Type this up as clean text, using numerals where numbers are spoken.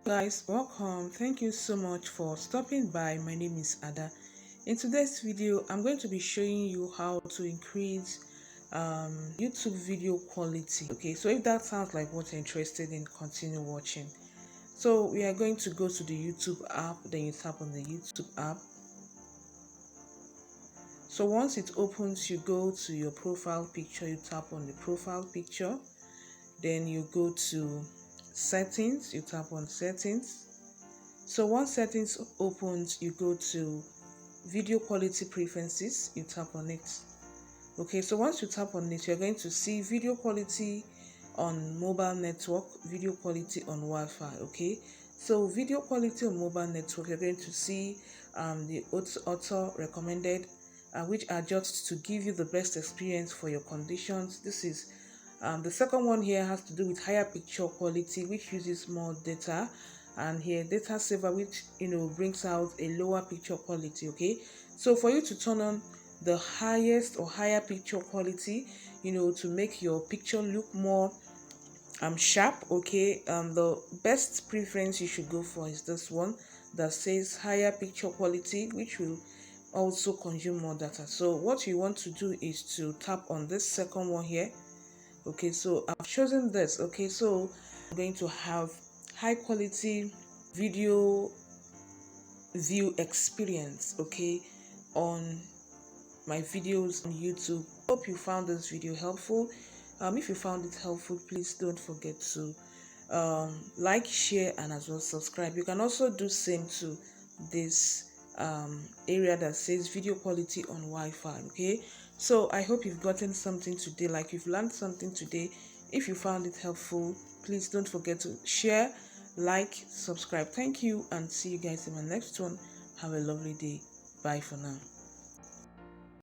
Guys, welcome. Thank you so much for stopping by. My name is Ada. In today's video, I'm going to be showing you how to increase YouTube video quality. Okay, so if that sounds like what you're interested in, continue watching. So we are going to go to the YouTube app, then you tap on the YouTube app. So once it opens, you go to your profile picture, you tap on the profile picture, then you go to settings, you tap on settings. So once settings opens, you go to video quality preferences, you tap on it. Okay, so once you tap on it, you're going to see video quality on mobile network, video quality on Wi-Fi. Okay, so video quality on mobile network, you're going to see the auto recommended, which are just to give you the best experience for your conditions. This is the second one here has to do with higher picture quality, which uses more data, and here data saver, which brings out a lower picture quality. Okay, so for you to turn on the highest or higher picture quality, to make your picture look more sharp, okay, the best preference you should go for is this one that says higher picture quality, which will also consume more data. So what you want to do is to tap on this second one here. Okay, so I've chosen this. Okay, so I'm going to have high quality video view experience, okay, on my videos on YouTube. Hope you found this video helpful. If you found it helpful, please don't forget to like, share, and as well subscribe. You can also do same to this area that says video quality on Wi-Fi. Okay, so I hope you've gotten something today, like you've learned something today. If you found it helpful, please don't forget to share, like, subscribe. Thank you, and see you guys in my next one. Have a lovely day. Bye for now.